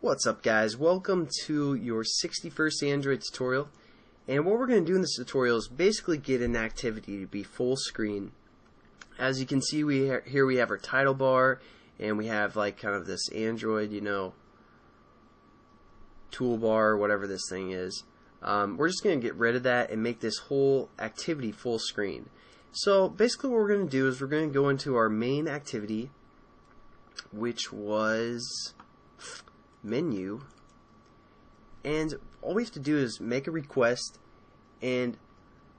What's up, guys? Welcome to your 61st Android tutorial. And what we're going to do in this tutorial is basically get an activity to be full screen. As you can see, here we have our title bar, and we have like kind of this Android, toolbar, whatever this thing is. We're just going to get rid of that and make this whole activity full screen. So basically what we're going to do is we're going to go into our main activity, which was menu, and all we have to do is make a request, and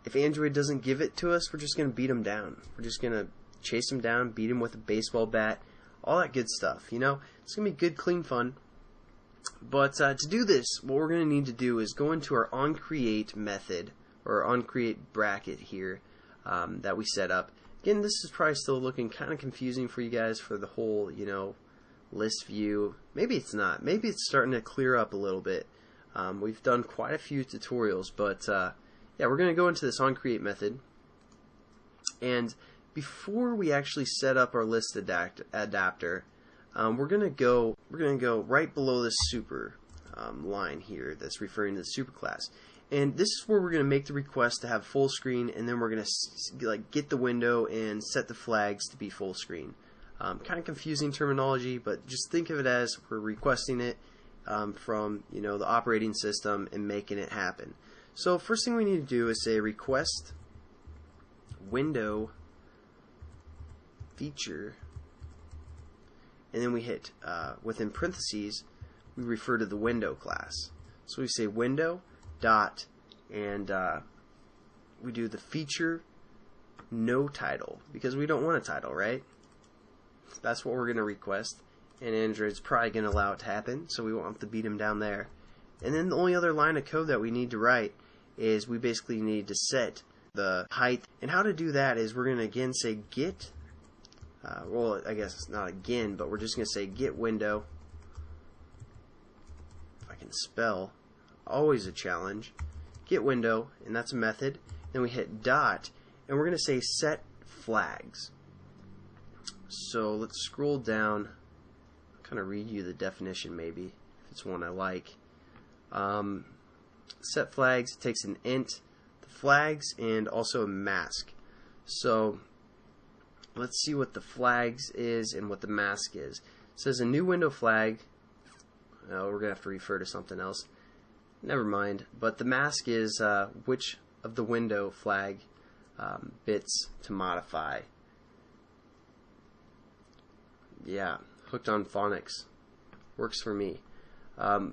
if Android doesn't give it to us, we're just going to beat them down. We're just going to chase them down, beat them with a baseball bat, all that good stuff. It's going to be good, clean fun. But to do this, what we're going to need to do is go into our onCreate method, or onCreate bracket here that we set up. Again, this is probably still looking kind of confusing for you guys for the whole, list view. Maybe it's not. Maybe it's starting to clear up a little bit. We've done quite a few tutorials, but yeah, we're going to go into this onCreate method. And before we actually set up our list adapter, we're going to go right below this super line here that's referring to the super class. And this is where we're going to make the request to have full screen, and then we're going to get the window and set the flags to be full screen. Kind of confusing terminology, but just think of it as we're requesting it from the operating system and making it happen. So first thing we need to do is say request window feature, and then we hit within parentheses we refer to the window class. So we say window dot, and we do the feature no title, because we don't want a title, right? That's what we're going to request, and Android's probably going to allow it to happen, so we won't have to beat them down there. And then the only other line of code that we need to write is we basically need to set the height. And how to do that is we're going to again say get, well, I guess it's not again, but we're just going to say get window. If I can spell, always a challenge. Get window, and that's a method. Then we hit dot, and we're going to say set flags. So let's scroll down, kind of read you the definition maybe, if it's one I like. Set flags takes an int, the flags, and also a mask. So let's see what the flags is and what the mask is. It says a new window flag. Oh, we're going to have to refer to something else. Never mind. But the mask is which of the window flag bits to modify. Yeah, hooked on phonics. Works for me.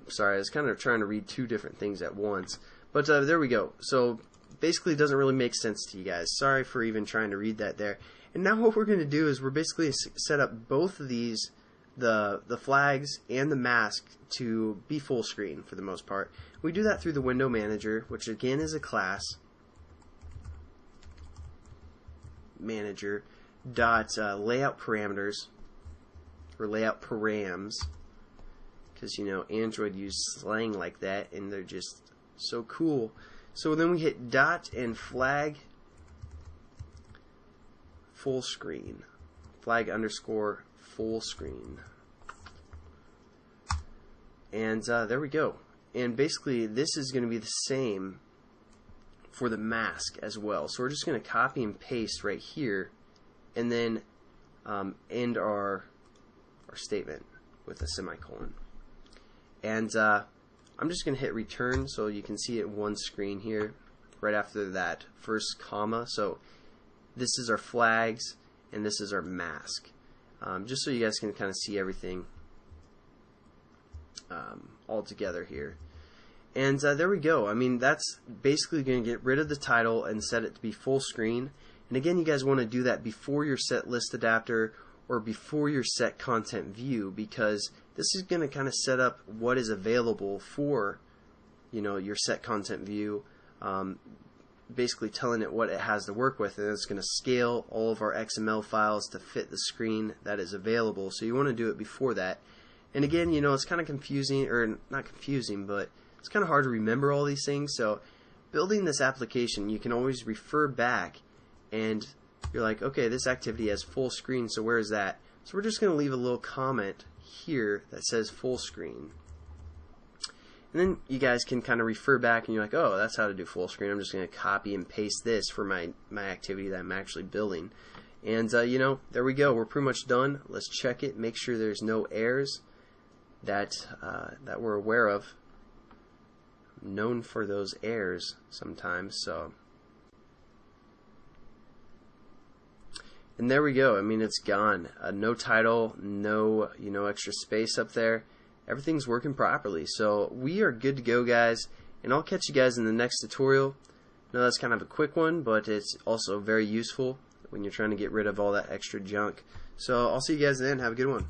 Sorry, I was kind of trying to read two different things at once. But there we go. So basically it doesn't really make sense to you guys. Sorry for even trying to read that there. And now what we're going to do is we're basically set up both of these, the flags and the mask, to be full screen for the most part. We do that through the window manager, which again is a class. Manager dot layout parameters, or layout params, because Android uses slang like that and they're just so cool. So then we hit dot and flag full screen, flag underscore full screen, and there we go. And basically this is going to be the same for the mask as well. So we're just going to copy and paste right here, and then end our statement with a semicolon. And I'm just going to hit return so you can see it one screen here right after that first comma. So this is our flags and this is our mask, just so you guys can kind of see everything all together here. And there we go. I mean, that's basically going to get rid of the title and set it to be full screen. And again, you guys want to do that before your set list adapter or before your set content view, because this is going to kind of set up what is available for your set content view, basically telling it what it has to work with, and it's going to scale all of our XML files to fit the screen that is available. So you want to do it before that. And again, it's kind of confusing, or not confusing, but it's kind of hard to remember all these things. So building this application, you can always refer back, and you're like, okay, this activity has full screen, so where is that? So we're just going to leave a little comment here that says full screen. And then you guys can kind of refer back and you're like, oh, that's how to do full screen. I'm just going to copy and paste this for my activity that I'm actually building. And, you know, there we go. We're pretty much done. Let's check it. Make sure there's no errors that we're aware of. I'm known for those errors sometimes. So, and there we go. I mean, it's gone. No title, no, you know, extra space up there. Everything's working properly. So we are good to go, guys. And I'll catch you guys in the next tutorial. I know that's kind of a quick one, but it's also very useful when you're trying to get rid of all that extra junk. So I'll see you guys then. Have a good one.